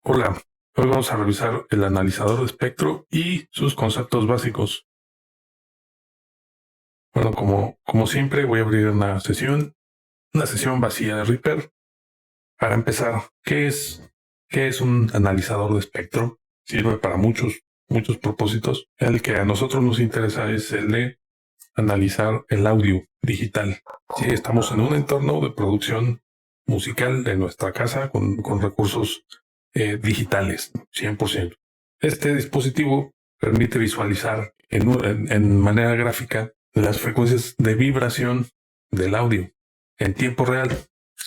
Hola, hoy vamos a revisar el analizador de espectro y sus conceptos básicos. Bueno, como siempre voy a abrir una sesión vacía de Reaper. Para empezar, qué es un analizador de espectro? Sirve para muchos propósitos. El que a nosotros nos interesa es el de analizar el audio digital. Si estamos en un entorno de producción musical de nuestra casa con recursos digitales, 100%. Este dispositivo permite visualizar en manera gráfica las frecuencias de vibración del audio en tiempo real.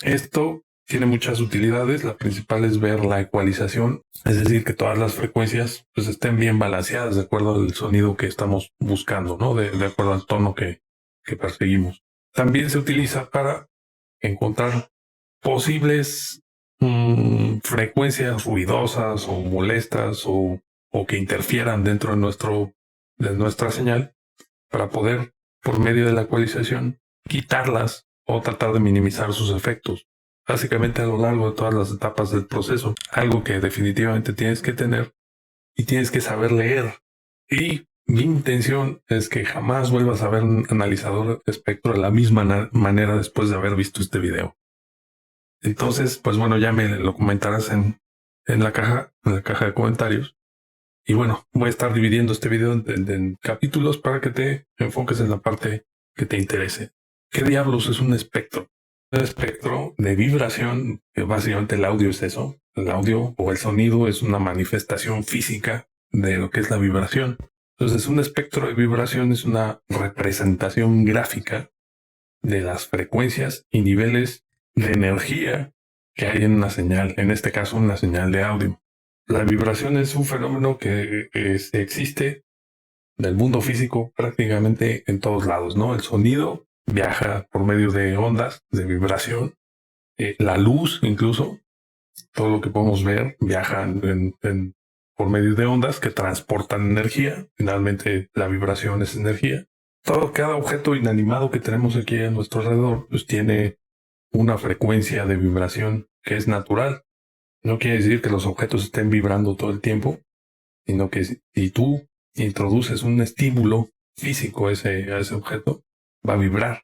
Esto tiene muchas utilidades. La principal es ver la ecualización, es decir, que todas las frecuencias pues, estén bien balanceadas de acuerdo al sonido que estamos buscando, ¿no? De acuerdo al tono que perseguimos. También se utiliza para encontrar posibles frecuencias ruidosas o molestas o que interfieran dentro de nuestra señal para poder, por medio de la ecualización, quitarlas o tratar de minimizar sus efectos. Básicamente a lo largo de todas las etapas del proceso, algo que definitivamente tienes que tener y tienes que saber leer. Y mi intención es que jamás vuelvas a ver un analizador de espectro de la misma manera después de haber visto este video. Entonces, pues bueno, ya me lo comentarás en la caja de comentarios. Y bueno, voy a estar dividiendo este video en capítulos para que te enfoques en la parte que te interese. ¿Qué diablos es un espectro? Un espectro de vibración, que básicamente el audio es eso. El audio o el sonido es una manifestación física de lo que es la vibración. Entonces, un espectro de vibración es una representación gráfica de las frecuencias y niveles de energía que hay en una señal, en este caso una señal de audio. La vibración es un fenómeno que existe en el mundo físico prácticamente en todos lados, ¿no? El sonido viaja por medio de ondas de vibración, la luz incluso, todo lo que podemos ver viaja por medio de ondas que transportan energía. Finalmente la vibración es energía. Cada objeto inanimado que tenemos aquí a nuestro alrededor pues tiene una frecuencia de vibración que es natural. No quiere decir que los objetos estén vibrando todo el tiempo, sino que si tú introduces un estímulo físico a ese objeto, va a vibrar.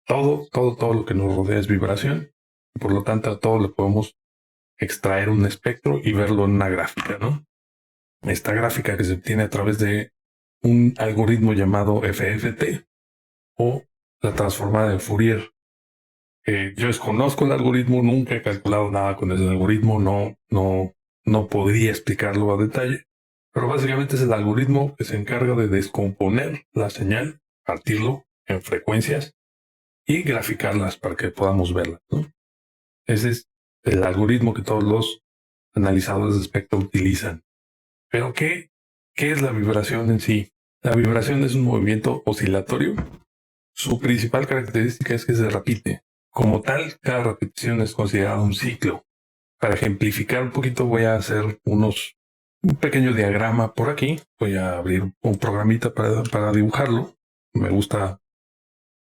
Todo lo que nos rodea es vibración. Y por lo tanto, a todo le podemos extraer un espectro y verlo en una gráfica, ¿no? Esta gráfica que se obtiene a través de un algoritmo llamado FFT o la transformada de Fourier. Yo desconozco el algoritmo, nunca he calculado nada con ese algoritmo, no podría explicarlo a detalle, pero básicamente es el algoritmo que se encarga de descomponer la señal, partirlo en frecuencias y graficarlas para que podamos verlas, ¿no? Ese es el algoritmo que todos los analizadores de espectro utilizan. Pero ¿qué es la vibración en sí? La vibración es un movimiento oscilatorio. Su principal característica es que se repite. Como tal, cada repetición es considerada un ciclo. Para ejemplificar un poquito voy a hacer un pequeño diagrama por aquí. Voy a abrir un programita para dibujarlo. Me gusta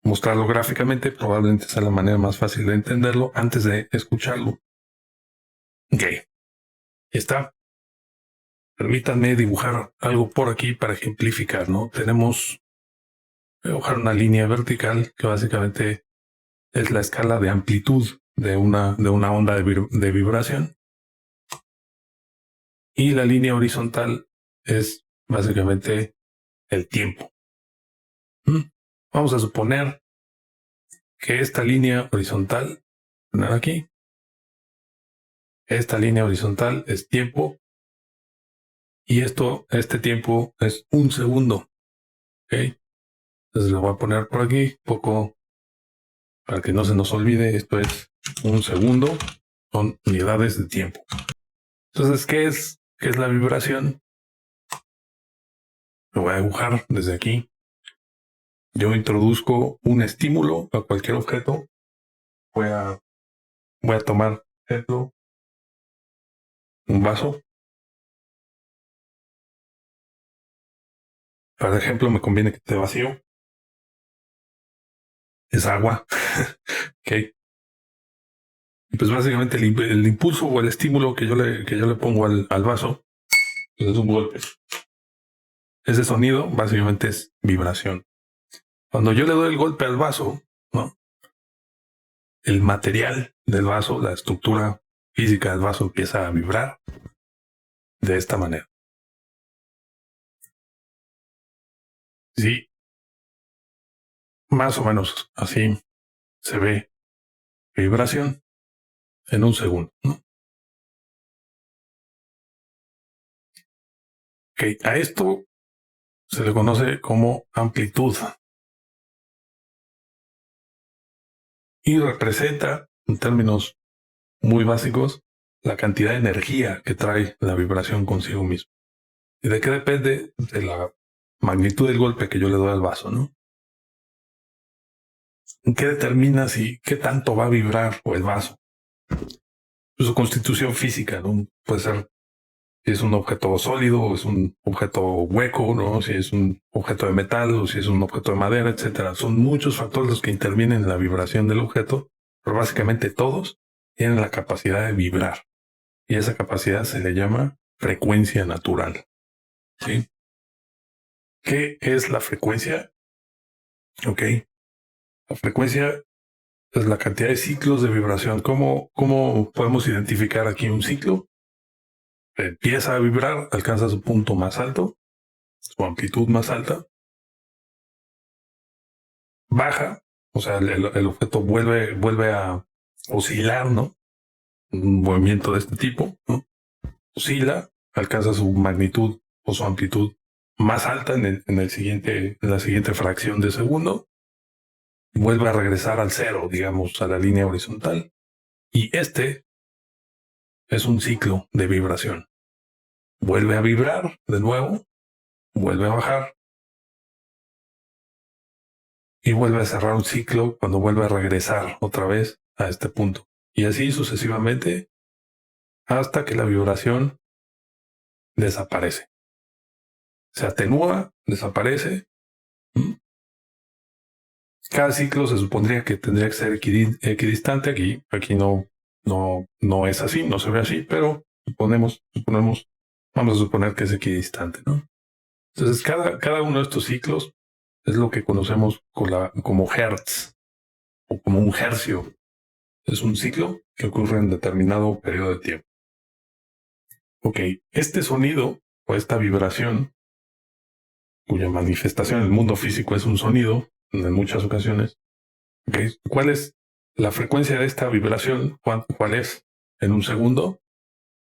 mostrarlo gráficamente, probablemente sea la manera más fácil de entenderlo antes de escucharlo. Ok, está. Permítanme dibujar algo por aquí para ejemplificar, ¿no? Voy a dibujar una línea vertical que básicamente es la escala de amplitud de una onda de vibración. Y la línea horizontal es básicamente el tiempo. Vamos a suponer que esta línea horizontal, aquí, esta línea horizontal es tiempo y este tiempo es un segundo. ¿Ok? Entonces lo voy a poner por aquí, poco para que no se nos olvide. Esto es un segundo, son unidades de tiempo. Entonces, ¿qué es la vibración? Lo voy a dibujar desde aquí. Yo introduzco un estímulo a cualquier objeto. Voy a tomar, ejemplo, un vaso. Para ejemplo, me conviene que esté vacío. Es agua. Ok. Y pues básicamente el impulso o el estímulo que yo le pongo al vaso, pues es un golpe. Ese sonido básicamente es vibración. Cuando yo le doy el golpe al vaso, ¿no? El material del vaso, la estructura física del vaso empieza a vibrar de esta manera. Sí, más o menos así se ve vibración en un segundo, ¿no? Okay. A esto se le conoce como amplitud y representa, en términos muy básicos, la cantidad de energía que trae la vibración consigo mismo. ¿Y de qué depende? De la magnitud del golpe que yo le doy al vaso, ¿no? ¿Qué determina qué tanto va a vibrar o el vaso? Su constitución física, ¿no? Puede ser si es un objeto sólido o es un objeto hueco, ¿no? Si es un objeto de metal o si es un objeto de madera, etcétera. Son muchos factores los que intervienen en la vibración del objeto, pero básicamente todos tienen la capacidad de vibrar. Y esa capacidad se le llama frecuencia natural. ¿Sí? ¿Qué es la frecuencia? Ok. La frecuencia es la cantidad de ciclos de vibración. ¿Cómo podemos identificar aquí un ciclo? Empieza a vibrar, alcanza su punto más alto, su amplitud más alta, baja, o sea, el objeto vuelve a oscilar, ¿no? Un movimiento de este tipo, ¿no? Oscila, alcanza su magnitud o su amplitud más alta en la siguiente fracción de segundo, vuelve a regresar al cero, digamos, a la línea horizontal. Y este es un ciclo de vibración. Vuelve a vibrar de nuevo, vuelve a bajar y vuelve a cerrar un ciclo cuando vuelve a regresar otra vez a este punto. Y así sucesivamente hasta que la vibración desaparece. Se atenúa, desaparece. Cada ciclo se supondría que tendría que ser equidistante. Aquí no es así, no se ve así, pero vamos a suponer que es equidistante, ¿no? Entonces, cada uno de estos ciclos es lo que conocemos como hertz o como un hercio. Es un ciclo que ocurre en determinado periodo de tiempo. Ok, este sonido o esta vibración, cuya manifestación en el mundo físico es un sonido en muchas ocasiones, okay, ¿cuál es la frecuencia de esta vibración? ¿Cuál es? En un segundo,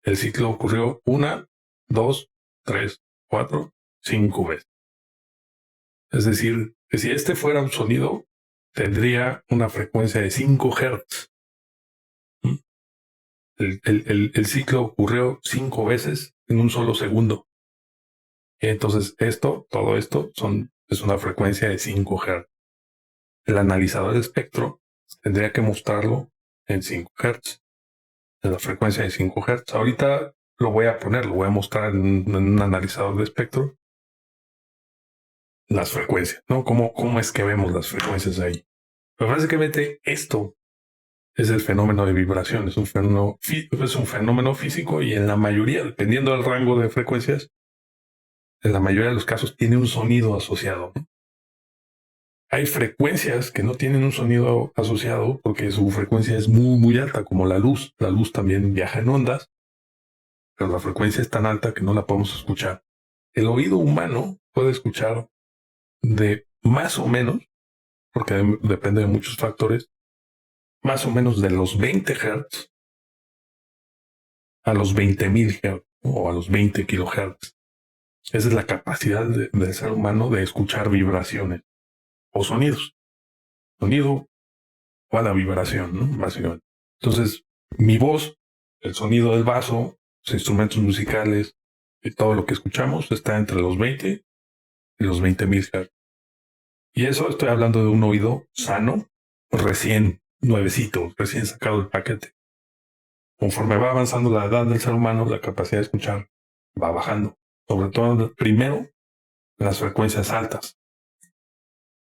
el ciclo ocurrió 1, 2, 3, 4, 5 veces. Es decir, que si este fuera un sonido, tendría una frecuencia de 5 Hz. El ciclo ocurrió 5 veces en un solo segundo. Entonces, todo esto es una frecuencia de 5 Hz. El analizador de espectro tendría que mostrarlo en 5 Hz, en la frecuencia de 5 Hz. Ahorita lo voy a mostrar en un analizador de espectro las frecuencias, ¿no? ¿Cómo es que vemos las frecuencias ahí? Pues básicamente esto es el fenómeno de vibración, es un fenómeno físico y en la mayoría, dependiendo del rango de frecuencias, en la mayoría de los casos tiene un sonido asociado, ¿no? Hay frecuencias que no tienen un sonido asociado porque su frecuencia es muy, muy alta, como la luz. La luz también viaja en ondas, pero la frecuencia es tan alta que no la podemos escuchar. El oído humano puede escuchar de más o menos, porque depende de muchos factores, más o menos de los 20 Hz a los 20.000 Hz o a los 20 kHz. Esa es la capacidad del ser humano de escuchar vibraciones o sonidos. Sonido o a la vibración, ¿no? Básicamente. Entonces, mi voz, el sonido del vaso, los instrumentos musicales y todo lo que escuchamos está entre los 20 y los 20.000 Hz. Y eso estoy hablando de un oído sano, recién nuevecito, recién sacado del paquete. Conforme va avanzando la edad del ser humano, la capacidad de escuchar va bajando. Sobre todo, primero, las frecuencias altas.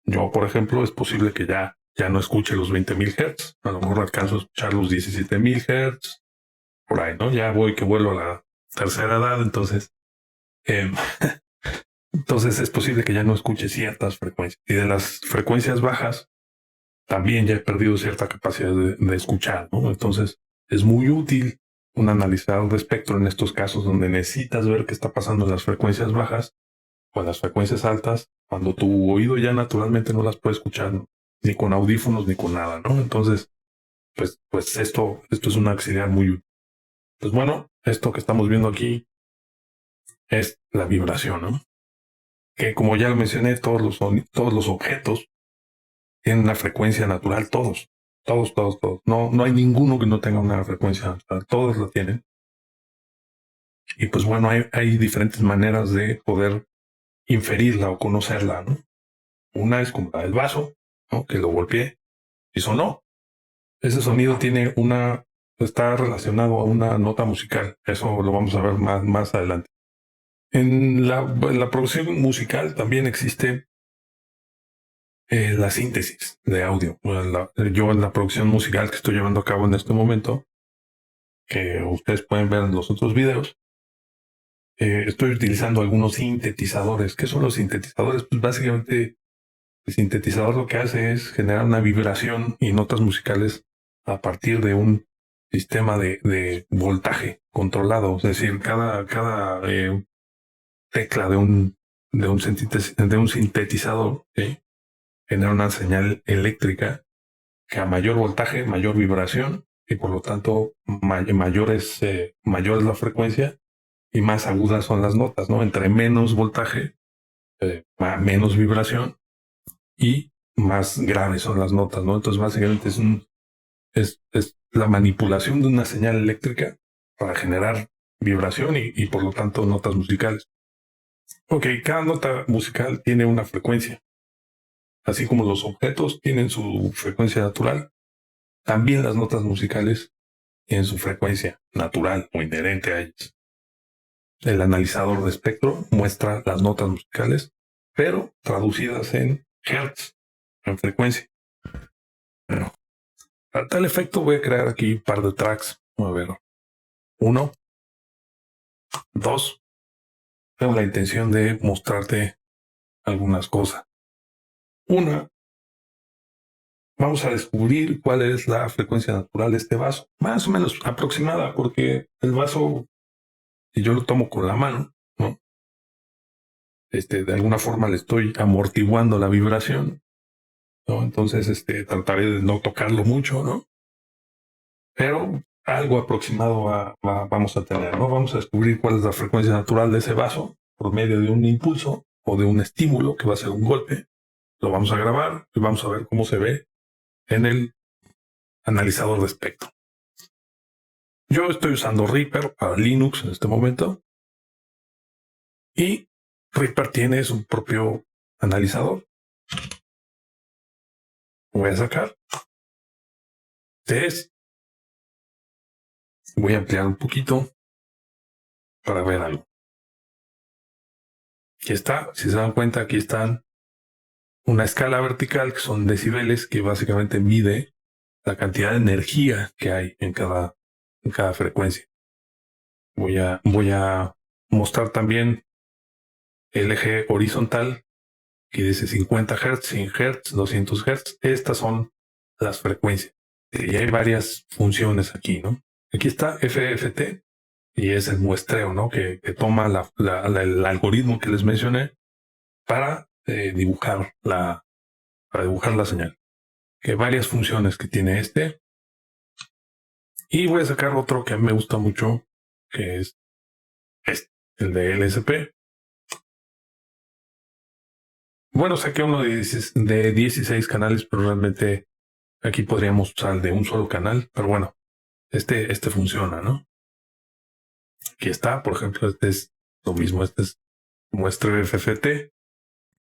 Yo, por ejemplo, es posible que ya ya no escuche los 20.000 Hz, a lo mejor alcanzo a escuchar los 17.000 Hz, por ahí, ¿no? Ya voy que vuelvo a la tercera edad, eh, entonces es posible que ya no escuche ciertas frecuencias. Y de las frecuencias bajas, también ya he perdido cierta capacidad de escuchar, ¿no? Entonces es muy útil un analizador de espectro en estos casos donde necesitas ver qué está pasando en las frecuencias bajas o en las frecuencias altas, cuando tu oído ya naturalmente no las puede escuchar, ¿no? Ni con audífonos ni con nada, ¿no? Entonces, pues esto es una auxiliar muy útil. Pues bueno, esto que estamos viendo aquí es la vibración, ¿no? Que como ya lo mencioné, todos los objetos tienen una frecuencia natural, todos. No hay ninguno que no tenga una frecuencia natural, todos la tienen. Y pues bueno, hay diferentes maneras de poder inferirla o conocerla, ¿no? Una es como la del vaso, ¿no? Que lo golpeé y sonó. Ese sonido está relacionado a una nota musical. Eso lo vamos a ver más adelante. En la producción musical también existe la síntesis de audio. Yo en la producción musical que estoy llevando a cabo en este momento, que ustedes pueden ver en los otros videos, estoy utilizando algunos sintetizadores. ¿Qué son los sintetizadores? Pues básicamente el sintetizador lo que hace es generar una vibración y notas musicales a partir de un sistema de voltaje controlado. Es decir, cada tecla de un sintetizador, ¿sí?, genera una señal eléctrica que a mayor voltaje, mayor vibración, y por lo tanto mayor es la frecuencia y más agudas son las notas, ¿no? Entre menos voltaje, menos vibración y más graves son las notas, ¿no? Entonces básicamente es la manipulación de una señal eléctrica para generar vibración y por lo tanto notas musicales. Ok, cada nota musical tiene una frecuencia. Así como los objetos tienen su frecuencia natural, también las notas musicales tienen su frecuencia natural o inherente a ellas. El analizador de espectro muestra las notas musicales, pero traducidas en hertz, en frecuencia. Bueno, para tal efecto voy a crear aquí un par de tracks. A ver, 1, 2. Tengo la intención de mostrarte algunas cosas. Una, vamos a descubrir cuál es la frecuencia natural de este vaso. Más o menos aproximada, porque el vaso, si yo lo tomo con la mano, ¿no? De alguna forma le estoy amortiguando la vibración, ¿no? Entonces, trataré de no tocarlo mucho, ¿no? Pero algo aproximado vamos a tener, ¿no? Vamos a descubrir cuál es la frecuencia natural de ese vaso por medio de un impulso o de un estímulo que va a ser un golpe. Lo vamos a grabar y vamos a ver cómo se ve en el analizador de espectro. Yo estoy usando Reaper para Linux en este momento y Reaper tiene su propio analizador. Voy a sacar. Voy a ampliar un poquito para ver algo. Aquí está, si se dan cuenta, aquí están una escala vertical que son decibeles, que básicamente mide la cantidad de energía que hay en cada frecuencia. Voy a mostrar también el eje horizontal que dice 50 Hz, 100 Hz, 200 Hz. Estas son las frecuencias. Y hay varias funciones aquí, ¿no? Aquí está FFT y es el muestreo, ¿no? Que toma el algoritmo que les mencioné para dibujar la señal. Que hay varias funciones que tiene y voy a sacar otro que a mí me gusta mucho, que es el de LSP. Bueno, saqué uno de 16 canales, pero realmente aquí podríamos usar el de un solo canal, pero bueno, este funciona, ¿no? Aquí está, por ejemplo, este es lo mismo, este es muestra FFT.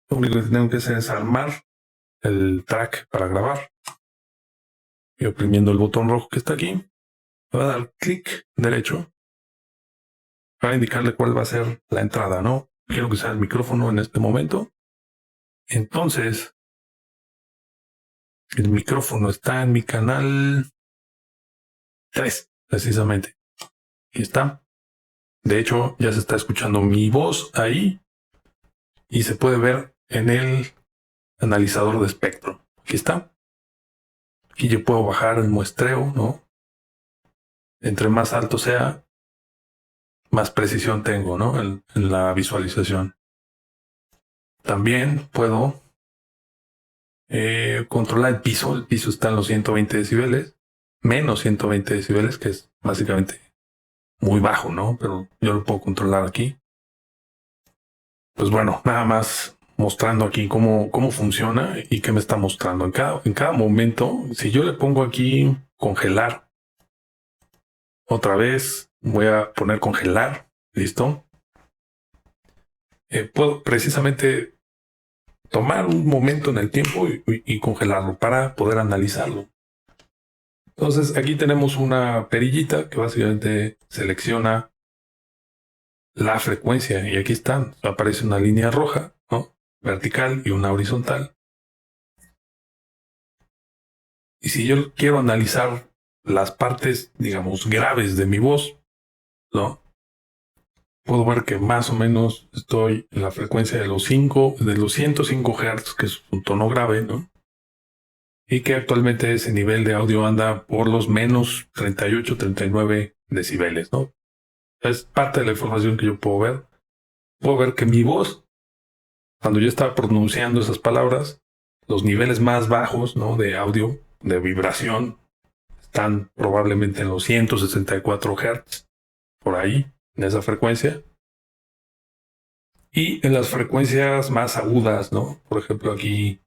Lo único que tengo que hacer es armar el track para grabar. Y oprimiendo el botón rojo que está aquí, voy a dar clic derecho para indicarle cuál va a ser la entrada, ¿no? Quiero que sea el micrófono en este momento. Entonces, El micrófono está en mi canal 3, precisamente. Aquí está. De hecho, ya se está escuchando mi voz ahí y se puede ver en el analizador de espectro. Aquí está. Aquí yo puedo bajar el muestreo, ¿no? Entre más alto sea, más precisión tengo, ¿no? En la visualización. También puedo controlar el piso. El piso está en los 120 decibeles, menos 120 decibeles, que es básicamente muy bajo, ¿no? Pero yo lo puedo controlar aquí. Pues bueno, nada más mostrando aquí cómo funciona y qué me está mostrando. En cada momento, si yo le pongo aquí congelar, otra vez voy a poner congelar, listo. Puedo precisamente tomar un momento en el tiempo y congelarlo para poder analizarlo. Entonces aquí tenemos una perillita que básicamente selecciona la frecuencia y aquí están, aparece una línea roja, ¿no? Vertical y una horizontal. Y si yo quiero analizar las partes, digamos, graves de mi voz, ¿no? Puedo ver que más o menos estoy en la frecuencia de los 105 Hz, que es un tono grave, ¿no? Y que actualmente ese nivel de audio anda por los menos 38, 39 decibeles, ¿no? Es parte de la información que yo puedo ver. Puedo ver que mi voz, cuando yo estaba pronunciando esas palabras, los niveles más bajos, ¿no? De audio, de vibración, están probablemente en los 164 Hz, por ahí, en esa frecuencia. Y en las frecuencias más agudas, ¿no? Por ejemplo, aquí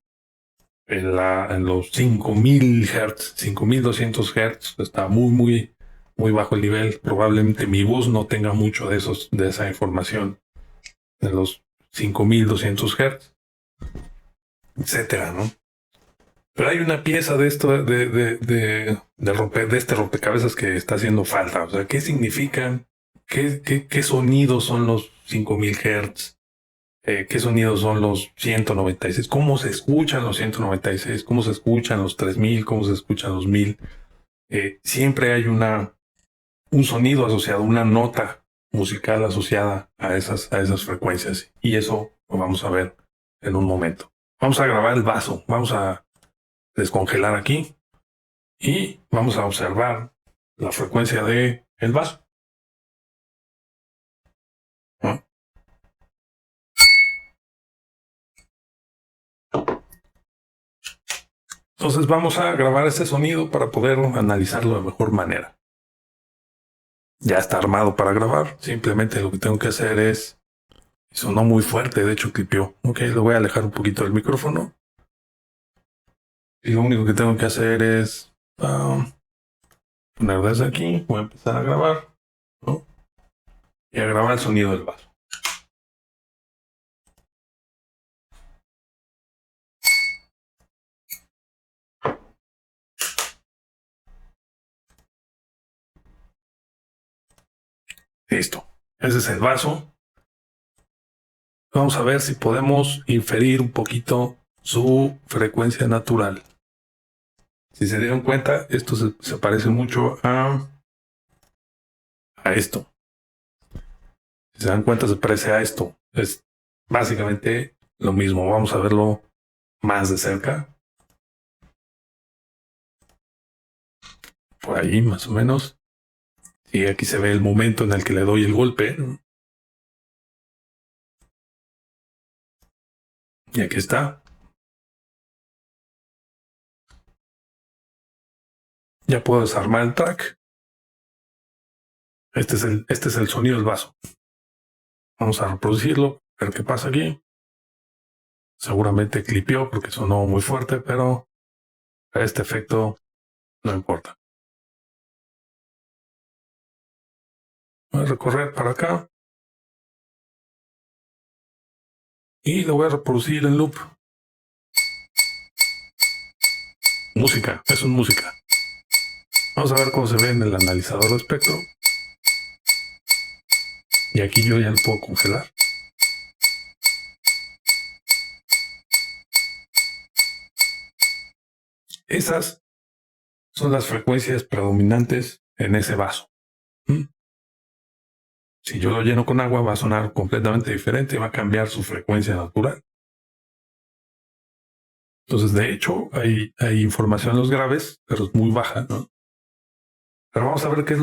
en los 5000 Hz, 5200 Hz, está muy bajo el nivel. Probablemente mi voz no tenga mucho de esa información. En los 5200 Hz, etcétera, ¿no? Pero hay una pieza de esto, de este rompecabezas que está haciendo falta. O sea, ¿qué significan? ¿Qué sonidos son los 5000 Hz? ¿Qué sonidos son los 196? ¿Cómo se escuchan los 196? ¿Cómo se escuchan los 3000? ¿Cómo se escuchan los 1000? Siempre hay un sonido asociado, una nota musical asociada a esas frecuencias. Y eso lo vamos a ver en un momento. Vamos a grabar el vaso. Vamos a descongelar aquí y vamos a observar la frecuencia de el vaso, ¿no? Entonces vamos a grabar este sonido para poder analizarlo de mejor manera. Ya está armado para grabar. Simplemente lo que tengo que hacer es... Sonó muy fuerte, de hecho clipeó. Ok, lo voy a alejar un poquito del micrófono. Y lo único que tengo que hacer es poner desde aquí. Voy a empezar a grabar, ¿no? Y a grabar el sonido del vaso. Listo. Ese es el vaso. Vamos a ver si podemos inferir un poquito su frecuencia natural. Si se dieron cuenta, esto se parece mucho a esto. Si se dan cuenta, se parece a esto. Es básicamente lo mismo. Vamos a verlo más de cerca. Por ahí, más o menos. Y aquí se ve el momento en el que le doy el golpe. Y aquí está. Ya puedo desarmar el track. Este es el sonido del vaso. Vamos a reproducirlo, ver qué pasa aquí. Seguramente clipeó porque sonó muy fuerte, pero a este efecto no importa. Voy a recorrer para acá. Y lo voy a reproducir en loop. Música, eso es música. Vamos a ver cómo se ve en el analizador de espectro. Y aquí yo ya lo puedo congelar. Esas son las frecuencias predominantes en ese vaso. Si yo lo lleno con agua, va a sonar completamente diferente, va a cambiar su frecuencia natural. Entonces, de hecho, hay información en los graves, pero es muy baja, ¿no? Pero vamos a ver qué es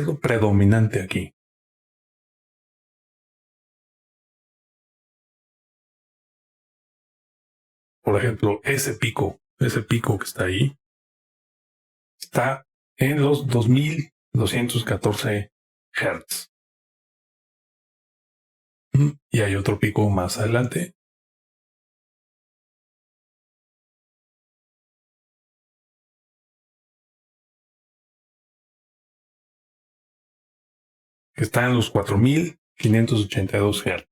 lo predominante aquí. Por ejemplo, ese pico que está ahí, está en los 2214 Hz. Y hay otro pico más adelante que está en los 4582 Hz.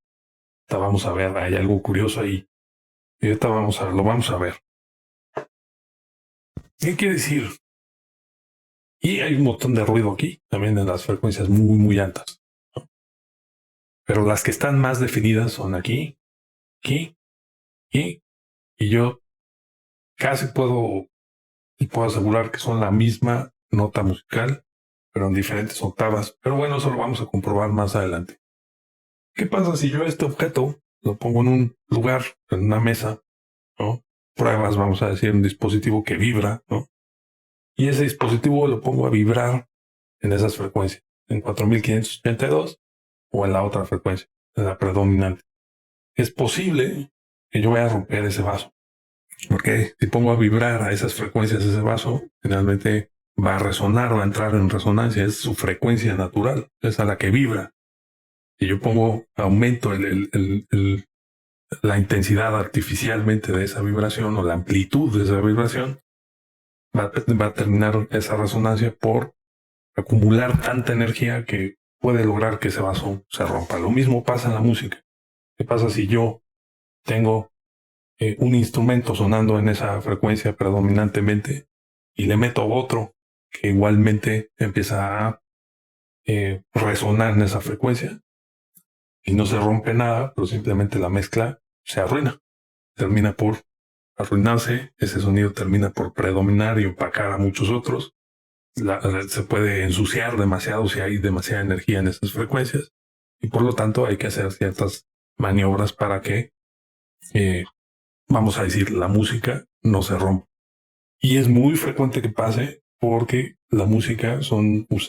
Vamos a ver, hay algo curioso ahí. Y ahorita lo vamos a ver. ¿Qué quiere decir? Y hay un montón de ruido aquí, también en las frecuencias muy, muy altas. Pero las que están más definidas son aquí, y yo casi puedo asegurar que son la misma nota musical, pero en diferentes octavas. Pero bueno, eso lo vamos a comprobar más adelante. ¿Qué pasa si yo este objeto lo pongo en un lugar, en una mesa, ¿no? Pruebas, vamos a decir, un dispositivo que vibra, ¿no? Y ese dispositivo lo pongo a vibrar en esas frecuencias, en 4582 o en la otra frecuencia, en la predominante. Es posible que yo vaya a romper ese vaso. Porque si pongo a vibrar a esas frecuencias ese vaso, finalmente va a resonar, va a entrar en resonancia. Es su frecuencia natural, es a la que vibra. Si yo aumento la intensidad artificialmente de esa vibración o la amplitud de esa vibración, va a terminar esa resonancia por acumular tanta energía que puede lograr que ese vaso se rompa. Lo mismo pasa en la música. ¿Qué pasa si yo tengo un instrumento sonando en esa frecuencia predominantemente y le meto otro que igualmente empieza a resonar en esa frecuencia y no se rompe nada, pero simplemente la mezcla se arruina, termina por arruinarse, ese sonido termina por predominar y opacar a muchos otros, se puede ensuciar demasiado si hay demasiada energía en esas frecuencias y por lo tanto hay que hacer ciertas maniobras para que vamos a decir, la música no se rompe. Y es muy frecuente que pase porque la música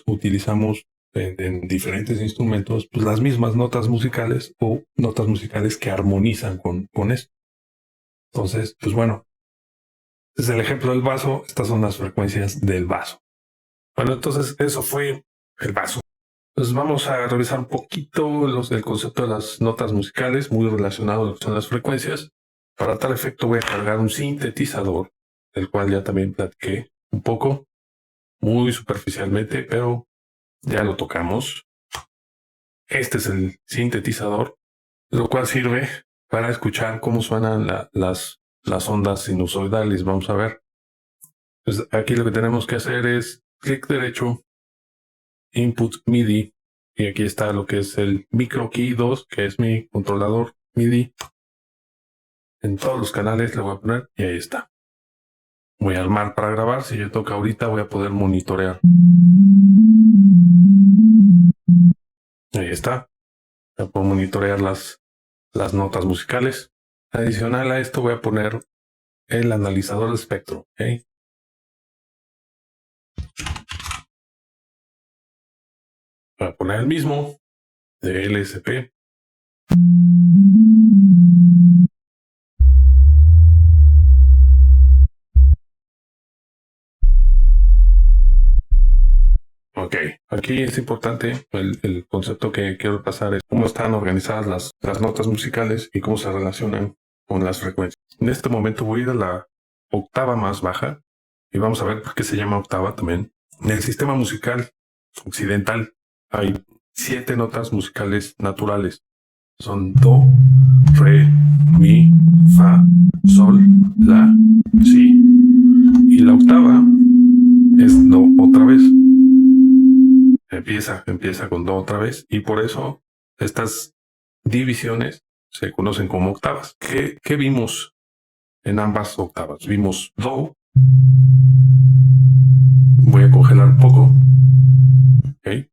utilizamos en diferentes instrumentos pues, las mismas notas musicales o notas musicales que armonizan con esto. Entonces, pues bueno, desde el ejemplo del vaso, estas son las frecuencias del vaso. Bueno, entonces eso fue el vaso. Entonces vamos a revisar un poquito el concepto de las notas musicales, muy relacionado a lo que son las frecuencias. Para tal efecto voy a cargar un sintetizador, del cual ya también platiqué un poco, muy superficialmente, pero ya lo tocamos. Este es el sintetizador, lo cual sirve para escuchar cómo suenan las ondas sinusoidales. Vamos a ver. Pues aquí lo que tenemos que hacer es clic derecho, input MIDI, y aquí está lo que es el micro key 2, que es mi controlador MIDI. En todos los canales le voy a poner y ahí está. Voy a armar para grabar. Si yo toco ahorita voy a poder monitorear. Ahí está. Voy a poder monitorear las notas musicales. Adicional a esto voy a poner el analizador de espectro. ¿Okay? Voy a poner el mismo de LSP. Ok, aquí es importante el concepto que quiero pasar es cómo están organizadas las notas musicales y cómo se relacionan con las frecuencias. En este momento voy a ir a la octava más baja y vamos a ver por qué se llama octava también. En el sistema musical occidental hay 7 notas musicales naturales. Son do, re, mi, fa, sol, la, si. Y la octava es do otra vez. Empieza con do otra vez y por eso estas divisiones se conocen como octavas. ¿Qué vimos en ambas octavas? Vimos do Voy a congelar un poco. Ok.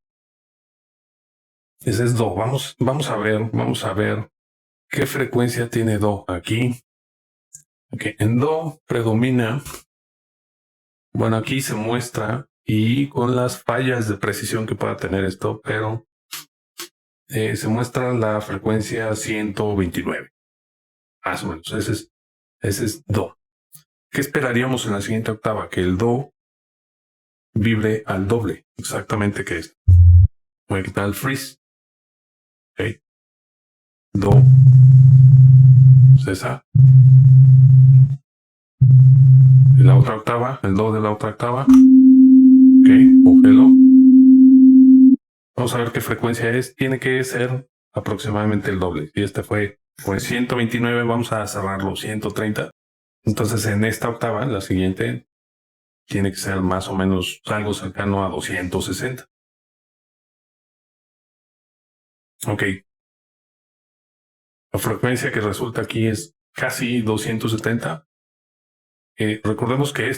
Ese es Do. Vamos a ver qué frecuencia tiene Do aquí. Ok, en Do predomina. Bueno, aquí se muestra y con las fallas de precisión que pueda tener esto, pero se muestra la frecuencia 129. Más o menos. Ese es Do. ¿Qué esperaríamos en la siguiente octava? Que el Do vibre al doble. Exactamente que es. Voy a quitar el freeze. Ok. Do. Esa. Y la otra octava. El Do de la otra octava. Ok. Congelo. Vamos a ver qué frecuencia es. Tiene que ser aproximadamente el doble. Si este fue 129, vamos a cerrarlo 130. Entonces en esta octava, la siguiente, tiene que ser más o menos algo cercano a 260. Ok. La frecuencia que resulta aquí es casi 270. Recordemos que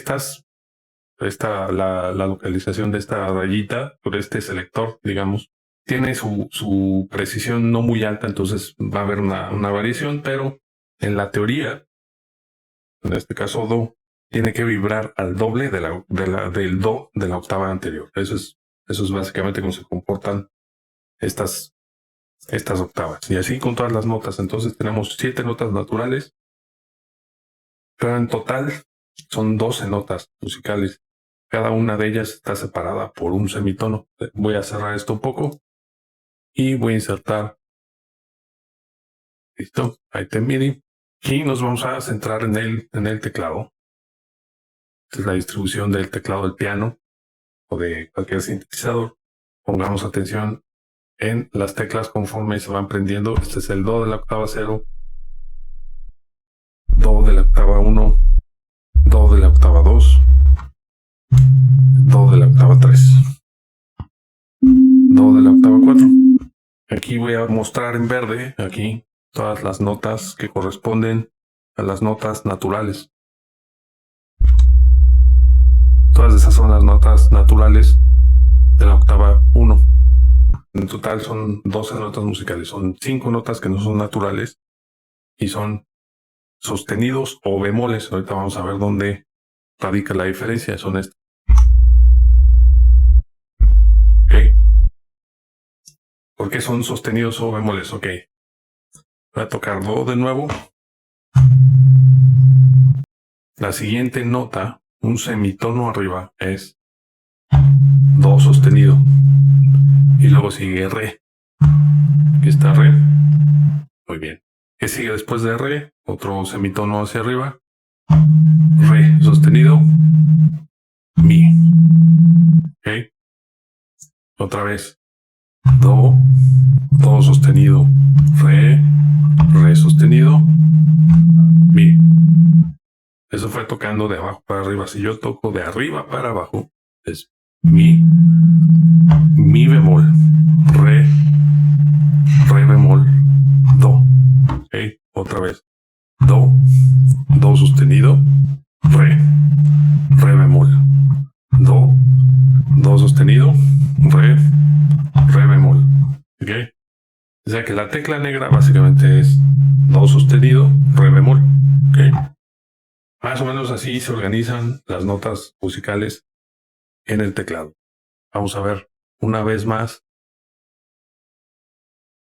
la localización de esta rayita, por este selector, digamos, tiene su precisión no muy alta, entonces va a haber una variación, pero en la teoría, en este caso Do, tiene que vibrar al doble del Do de la octava anterior. Eso es básicamente cómo se comportan estas octavas. Y así con todas las notas. Entonces tenemos 7 notas naturales, pero en total son 12 notas musicales. Cada una de ellas está separada por un semitono. Voy a cerrar esto un poco y voy a insertar. Listo, item MIDI. Y nos vamos a centrar en el teclado. Esta es la distribución del teclado del piano o de cualquier sintetizador. Pongamos atención en las teclas conforme se van prendiendo. Este es el Do de la octava 0, Do de la octava 1, Do de la octava 2, Do de la octava 3, Do de la octava 4. Aquí voy a mostrar en verde, aquí, todas las notas que corresponden a las notas naturales. Todas esas son las notas naturales de la octava 1. En total son 12 notas musicales. Son 5 notas que no son naturales y son sostenidos o bemoles. Ahorita vamos a ver dónde radica la diferencia. Son estas. Ok. ¿Por qué son sostenidos o bemoles? Ok. Voy a tocar Do de nuevo. La siguiente nota, un semitono arriba, es Do sostenido. Y luego sigue Re. Aquí está Re. Muy bien. ¿Qué sigue después de Re? Otro semitono hacia arriba. Re sostenido. Mi. Ok. Otra vez. Do. Do sostenido. Re. Re sostenido. Mi. Eso fue tocando de abajo para arriba. Si yo toco de arriba para abajo, es Mi. Mi bemol. Re. Re bemol. Do. Ok. Otra vez. Do. Do sostenido. Re. Re bemol. Do. Do sostenido. Re. Re bemol. Ok. O sea que la tecla negra básicamente es Do sostenido, Re bemol. Ok. Más o menos así se organizan las notas musicales en el teclado. Vamos a ver una vez más.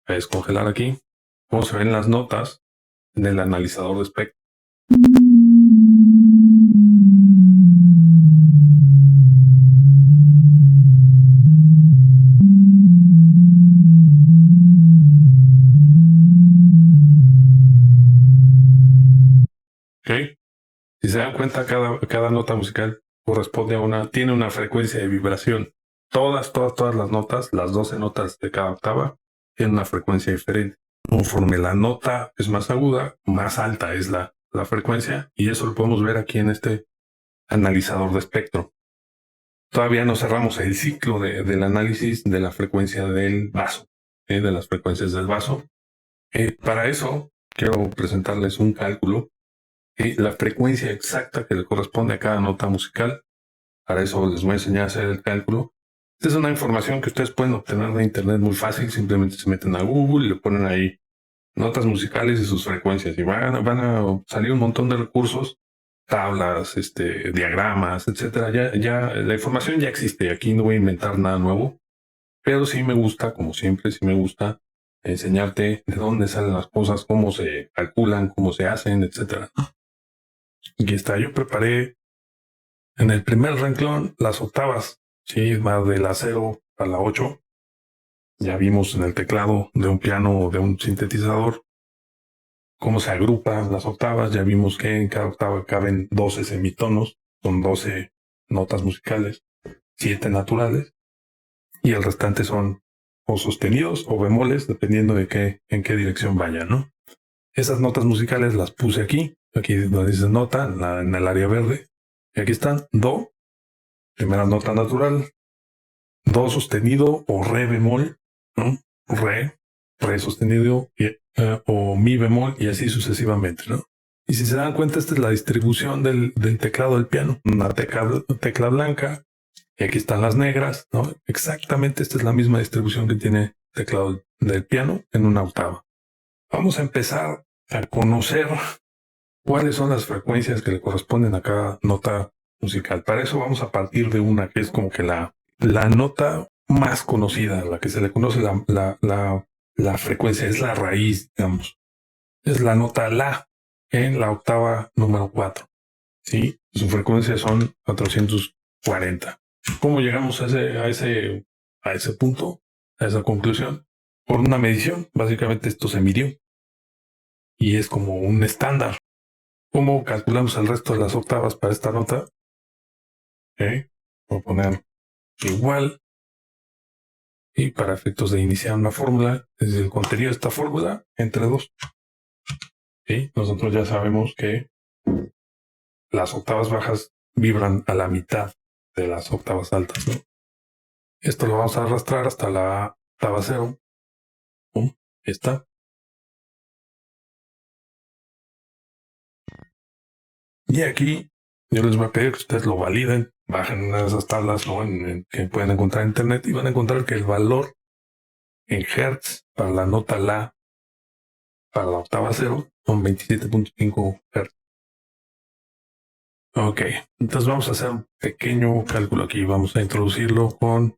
A descongelar aquí. Cómo se ven las notas en el analizador de espectro. Ok. Si se dan cuenta, cada nota musical corresponde tiene una frecuencia de vibración. Todas las notas, las 12 notas de cada octava, tienen una frecuencia diferente. Conforme la nota es más aguda, más alta es la frecuencia, y eso lo podemos ver aquí en este analizador de espectro. Todavía no cerramos el ciclo del análisis de la frecuencia del vaso, de las frecuencias del vaso. Para eso, quiero presentarles un cálculo La frecuencia exacta que le corresponde a cada nota musical. Para eso les voy a enseñar a hacer el cálculo. Esta es una información que ustedes pueden obtener de internet muy fácil. Simplemente se meten a Google y le ponen ahí notas musicales y sus frecuencias. Y van a salir un montón de recursos, tablas, diagramas, etcétera. Ya la información ya existe. Aquí no voy a inventar nada nuevo. Pero sí me gusta, como siempre, sí me gusta enseñarte de dónde salen las cosas, cómo se calculan, cómo se hacen, etcétera. Aquí está. Yo preparé en el primer renglón las octavas. Sí, va de la 0 a la 8. Ya vimos en el teclado de un piano o de un sintetizador cómo se agrupan las octavas. Ya vimos que en cada octava caben 12 semitonos, son 12 notas musicales, 7 naturales, y el restante son o sostenidos o bemoles, dependiendo de en qué dirección vayan, ¿no? Esas notas musicales las puse aquí donde dice nota, en el área verde. Y aquí están, do, primera nota natural, do sostenido o re bemol, ¿no? Re sostenido o mi bemol y así sucesivamente, ¿no? Y si se dan cuenta, esta es la distribución del teclado del piano. Una tecla blanca y aquí están las negras, ¿no? Exactamente esta es la misma distribución que tiene el teclado del piano en una octava. Vamos a empezar a conocer cuáles son las frecuencias que le corresponden a cada nota musical. Para eso vamos a partir de una que es como que la nota más conocida, la que se le conoce la frecuencia, es la raíz, digamos. Es la nota la en la octava número 4. ¿Sí? Su frecuencia son 440. ¿Cómo llegamos a ese punto, a esa conclusión? Por una medición. Básicamente esto se midió y es como un estándar. ¿Cómo calculamos el resto de las octavas para esta nota? Voy a poner igual. Y para efectos de iniciar una fórmula, es el contenido de esta fórmula entre 2. ¿Sí? Nosotros ya sabemos que las octavas bajas vibran a la mitad de las octavas altas, ¿no? Esto lo vamos a arrastrar hasta la octava 0. ¡Pum! Está. Y aquí yo les voy a pedir que ustedes lo validen. Bajen una de esas tablas, ¿no? Que pueden encontrar en internet y van a encontrar que el valor en hertz para la nota la, para la octava 0, son 27.5 hertz. Ok, entonces vamos a hacer un pequeño cálculo aquí. Vamos a introducirlo con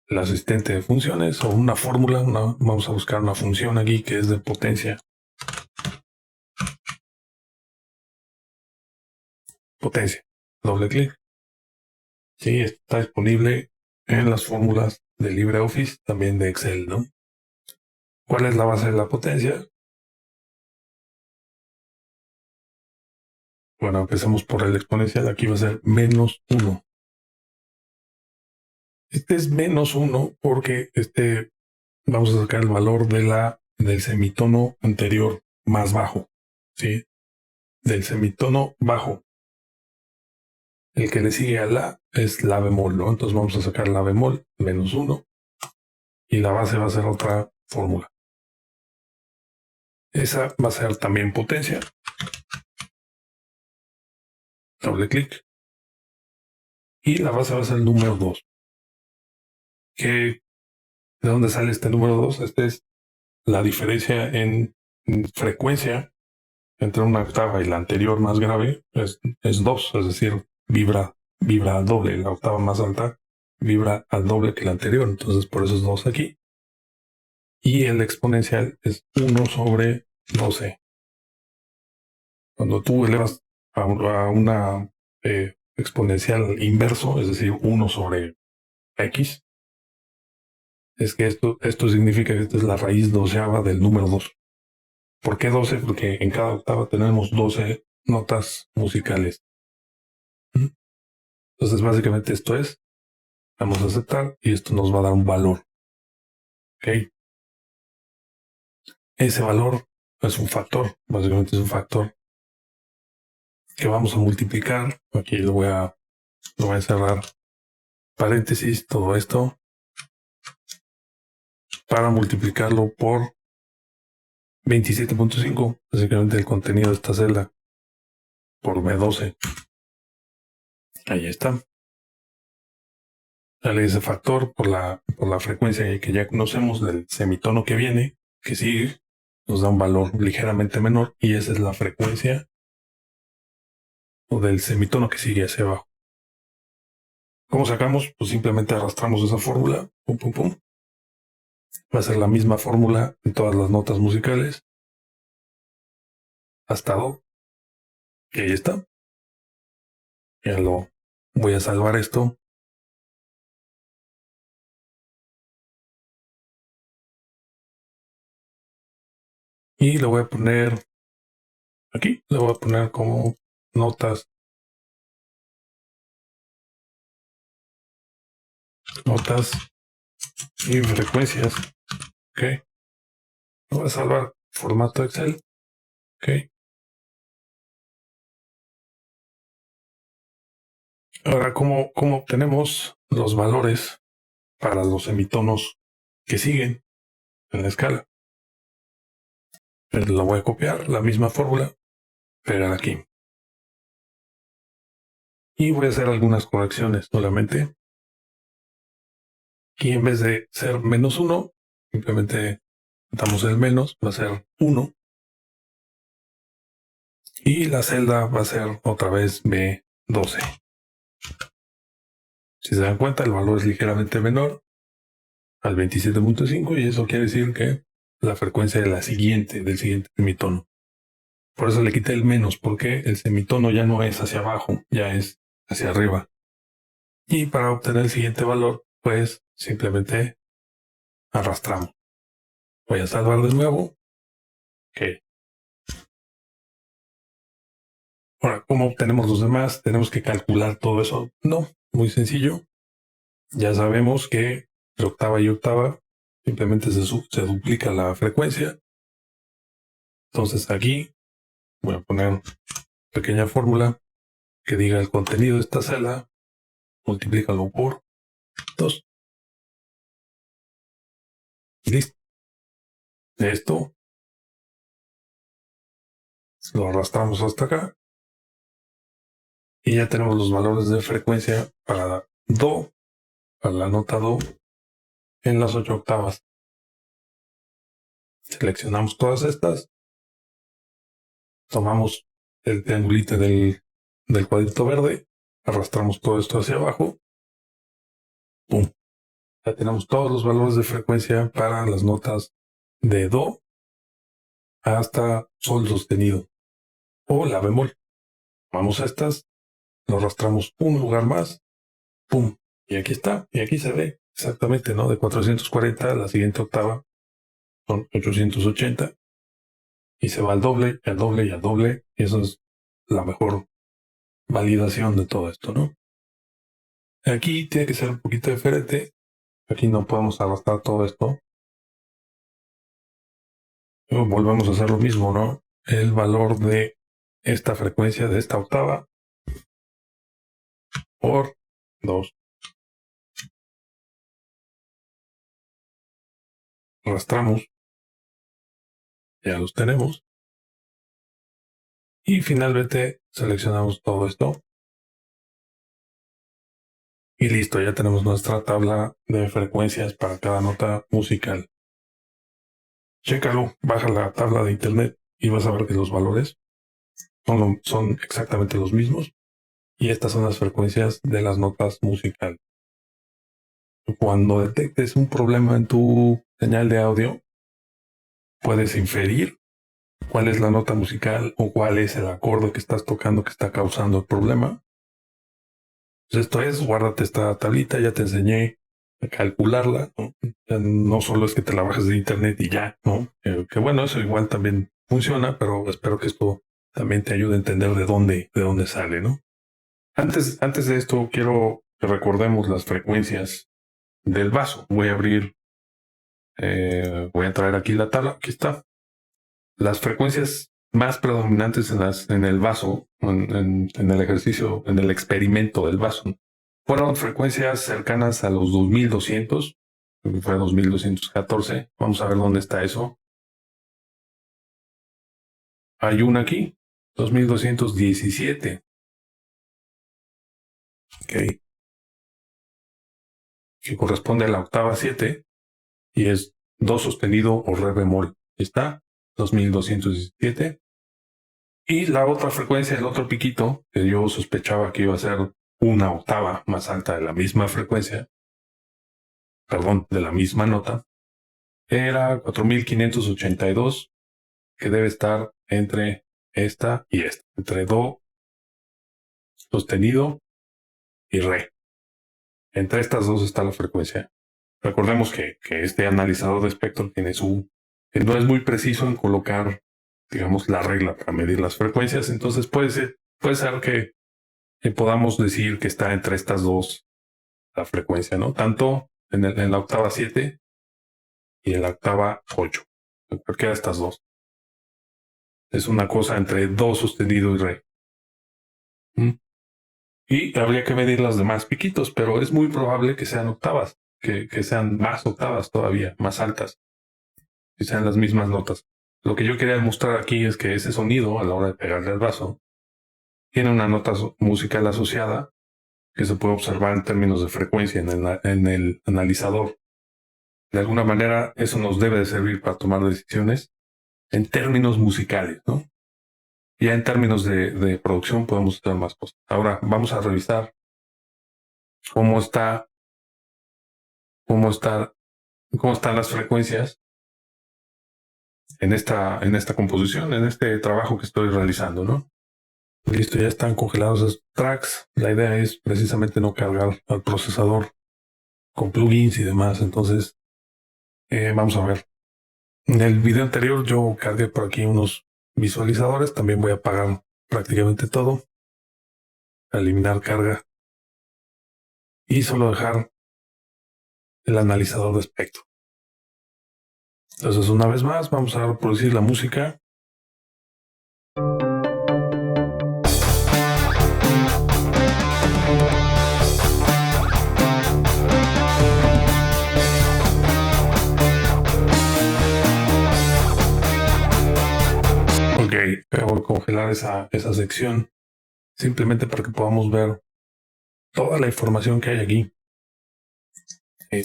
el asistente de funciones o una fórmula. Vamos a buscar una función aquí que es de potencia. Potencia. Doble clic. Sí, está disponible en las fórmulas de LibreOffice, también de Excel, ¿no? ¿Cuál es la base de la potencia? Bueno, empecemos por el exponencial. Aquí va a ser menos 1. Este es menos 1 porque vamos a sacar el valor del semitono anterior más bajo. ¿Sí? Del semitono bajo. El que le sigue a la es la bemol, ¿no? Entonces vamos a sacar la bemol, menos 1. Y la base va a ser otra fórmula. Esa va a ser también potencia. Doble clic. Y la base va a ser el número 2. ¿De dónde sale este número 2? Esta es la diferencia en frecuencia entre una octava y la anterior más grave. Es 2, es decir, vibra al doble. La octava más alta vibra al doble que la anterior. Entonces por eso es 2 aquí. Y el exponencial es 1 sobre 12. Cuando tú elevas a una exponencial inverso, es decir, 1 sobre x, es que esto significa que esta es la raíz doceava del número 2. ¿Por qué 12? Porque en cada octava tenemos 12 notas musicales. Entonces, básicamente esto es, vamos a aceptar y esto nos va a dar un valor. ¿Ok? Ese valor es un factor, básicamente es un factor que vamos a multiplicar. Aquí lo voy a cerrar paréntesis, todo esto, para multiplicarlo por 27.5, básicamente el contenido de esta celda por B12. Ahí está. Sale ese factor por la frecuencia que ya conocemos del semitono que viene, que sigue, nos da un valor ligeramente menor y esa es la frecuencia o del semitono que sigue hacia abajo. ¿Cómo sacamos? Pues simplemente arrastramos esa fórmula, pum, pum, pum. Va a ser la misma fórmula en todas las notas musicales. Hasta Do. Y ahí está. Ya lo voy a salvar esto. Y lo voy a poner aquí. Lo voy a poner como notas. Notas y frecuencias. Ok. Lo voy a salvar formato Excel. Ok. Ahora, ¿cómo obtenemos los valores para los semitonos que siguen en la escala? Lo voy a copiar, la misma fórmula, pegar aquí. Y voy a hacer algunas correcciones solamente. Aquí en vez de ser -1, simplemente damos el menos, va a ser 1. Y la celda va a ser otra vez B12. Si se dan cuenta, el valor es ligeramente menor al 27.5 y eso quiere decir que la frecuencia del siguiente semitono. Por eso le quité el menos, porque el semitono ya no es hacia abajo, ya es hacia arriba. Y para obtener el siguiente valor, pues simplemente arrastramos. Voy a salvar de nuevo. Ok. Ahora, ¿cómo obtenemos los demás? ¿Tenemos que calcular todo eso? No, muy sencillo. Ya sabemos que entre octava y octava simplemente se duplica la frecuencia. Entonces aquí voy a poner una pequeña fórmula que diga el contenido de esta celda, multiplícalo por 2. Y listo. Esto lo arrastramos hasta acá. Y ya tenemos los valores de frecuencia para Do, para la nota Do, en las 8 octavas. Seleccionamos todas estas. Tomamos el triangulito del cuadrito verde. Arrastramos todo esto hacia abajo. ¡Pum! Ya tenemos todos los valores de frecuencia para las notas de Do hasta Sol sostenido o La bemol. Vamos a estas, lo arrastramos un lugar más, ¡pum! Y aquí está, y aquí se ve exactamente, ¿no? De 440 a la siguiente octava son 880 y se va al doble, al doble y al doble. Y eso es la mejor validación de todo esto, ¿no? Aquí tiene que ser un poquito diferente. Aquí no podemos arrastrar todo esto. Luego volvemos a hacer lo mismo, ¿no? El valor de esta frecuencia de esta octava por 2. Arrastramos. Ya los tenemos. Y finalmente seleccionamos todo esto. Y listo, ya tenemos nuestra tabla de frecuencias para cada nota musical. Chécalo, baja la tabla de internet y vas a ver que los valores son exactamente los mismos. Y estas son las frecuencias de las notas musicales. Cuando detectes un problema en tu señal de audio, puedes inferir cuál es la nota musical o cuál es el acorde que estás tocando que está causando el problema. Pues esto es, guárdate esta tablita, ya te enseñé a calcularla, ¿no? No solo es que te la bajes de internet y ya, ¿no? Que bueno, eso igual también funciona, pero espero que esto también te ayude a entender de dónde sale, ¿no? Antes de esto, quiero que recordemos las frecuencias del vaso. Voy a traer aquí la tabla, aquí está. Las frecuencias más predominantes en el vaso, en el ejercicio, en el experimento del vaso, fueron frecuencias cercanas a los 2200, creo que fue 2214. Vamos a ver dónde está eso. hay una aquí, 2217. Ok. Que corresponde a la octava 7 y es do sostenido o re bemol. Está 2217. Y la otra frecuencia, el otro piquito, que yo sospechaba que iba a ser una octava más alta de la misma frecuencia, perdón, de la misma nota, era 4582, que debe estar entre esta y esta, entre do sostenido y re. Entre estas dos está la frecuencia. Recordemos que este analizador de espectro tiene que no es muy preciso en colocar, digamos, la regla para medir las frecuencias, entonces puede ser que podamos decir que está entre estas dos la frecuencia, ¿no? Tanto en la octava 7 y en la octava 8. En cualquiera de estas dos. Es una cosa entre do sostenido y re. ¿Mm? Y habría que medir las demás piquitos, pero es muy probable que sean octavas, que sean más octavas todavía, más altas, que sean las mismas notas. Lo que yo quería demostrar aquí es que ese sonido, a la hora de pegarle al vaso, tiene una nota musical asociada que se puede observar en términos de frecuencia en el analizador. De alguna manera, eso nos debe de servir para tomar decisiones en términos musicales, ¿no? Ya en términos de producción podemos hacer más cosas. Ahora vamos a revisar cómo está, cómo está, cómo están las frecuencias en esta composición, en este trabajo que estoy realizando, ¿no? Listo, ya están congelados esos tracks. La idea es precisamente no cargar al procesador con plugins y demás. Entonces, vamos a ver. En el video anterior yo cargué por aquí unos visualizadores. También voy a apagar prácticamente todo. Eliminar carga. Y solo dejar el analizador de espectro. Entonces, una vez más, vamos a reproducir la música. Ok, voy a congelar esa sección simplemente para que podamos ver toda la información que hay aquí.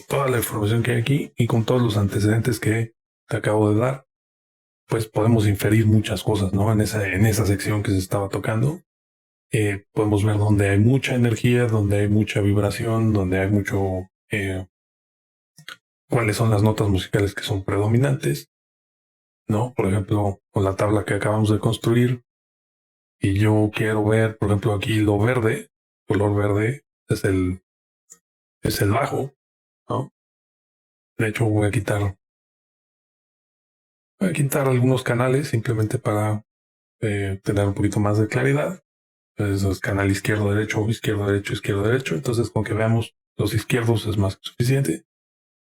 Toda la información que hay aquí y con todos los antecedentes que te acabo de dar, pues podemos inferir muchas cosas, ¿no? En esa sección que se estaba tocando. Podemos ver donde hay mucha energía, donde hay mucha vibración, donde hay mucho... cuáles son las notas musicales que son predominantes, ¿no? Por ejemplo, con la tabla que acabamos de construir, y yo quiero ver, por ejemplo, aquí lo verde, color verde, es el bajo, ¿no? De hecho, voy a quitar algunos canales simplemente para tener un poquito más de claridad. Entonces, es canal izquierdo, derecho, izquierdo, derecho, izquierdo, derecho. Entonces, con que veamos los izquierdos es más que suficiente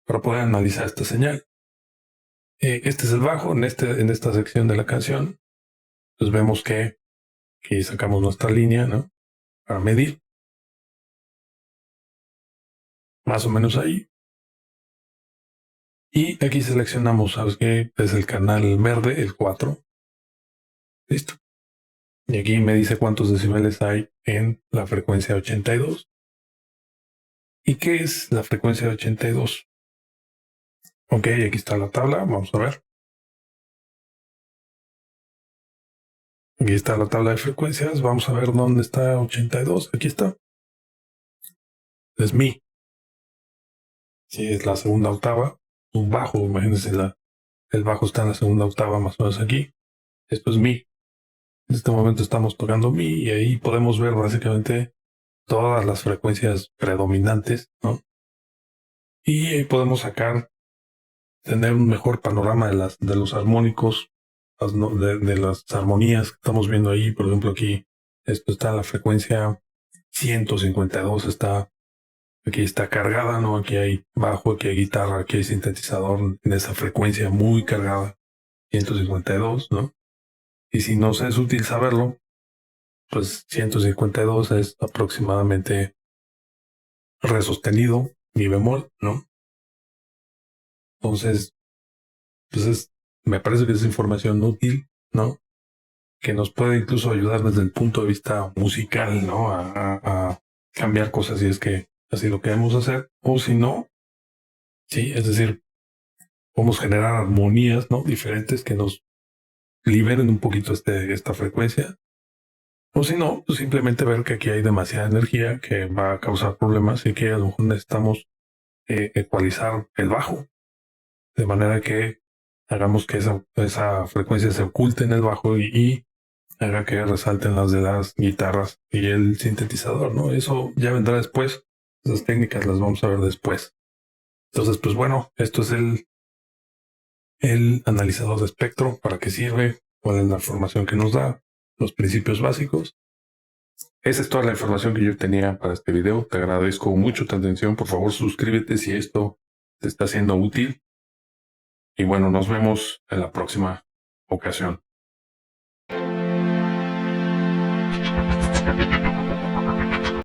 para poder analizar esta señal. Este es el bajo en esta sección de la canción. Pues vemos que aquí sacamos nuestra línea, ¿no? Para medir. Más o menos ahí. Y aquí seleccionamos, ¿sabes qué? Es el canal verde, el 4. Listo. Y aquí me dice cuántos decibeles hay en la frecuencia 82. ¿Y qué es la frecuencia 82? Ok, aquí está la tabla, vamos a ver. Aquí está la tabla de frecuencias, vamos a ver dónde está 82. Aquí está. Es mi. Sí, es la segunda octava. Un bajo, imagínense, el bajo está en la segunda octava más o menos aquí. Esto es mi. En este momento estamos tocando mi y ahí podemos ver básicamente todas las frecuencias predominantes, ¿no? Y ahí podemos tener un mejor panorama de los armónicos, de las armonías que estamos viendo ahí. Por ejemplo, aquí esto está la frecuencia 152, aquí está cargada, ¿no? Aquí hay bajo, aquí hay guitarra, aquí hay sintetizador en esa frecuencia muy cargada, 152, ¿no? Y si nos es útil saberlo, pues 152 es aproximadamente re sostenido, mi bemol, ¿no? Entonces, me parece que es información útil, ¿no? que nos puede incluso ayudar desde el punto de vista musical, ¿no? A cambiar cosas si es que así lo queremos hacer. O si no, sí, es decir, podemos generar armonías, ¿no? Diferentes que nos liberen un poquito esta frecuencia. O si no, pues simplemente ver que aquí hay demasiada energía que va a causar problemas y que a lo mejor necesitamos ecualizar el bajo, de manera que hagamos que esa frecuencia se oculte en el bajo y haga que resalten las de las guitarras y el sintetizador, ¿no? Eso ya vendrá después. Esas técnicas las vamos a ver después. Entonces, pues bueno, esto es el analizador de espectro, para qué sirve, cuál es la información que nos da, los principios básicos. Esa es toda la información que yo tenía para este video. Te agradezco mucho tu atención. Por favor, suscríbete si esto te está siendo útil. Y bueno, nos vemos en la próxima ocasión.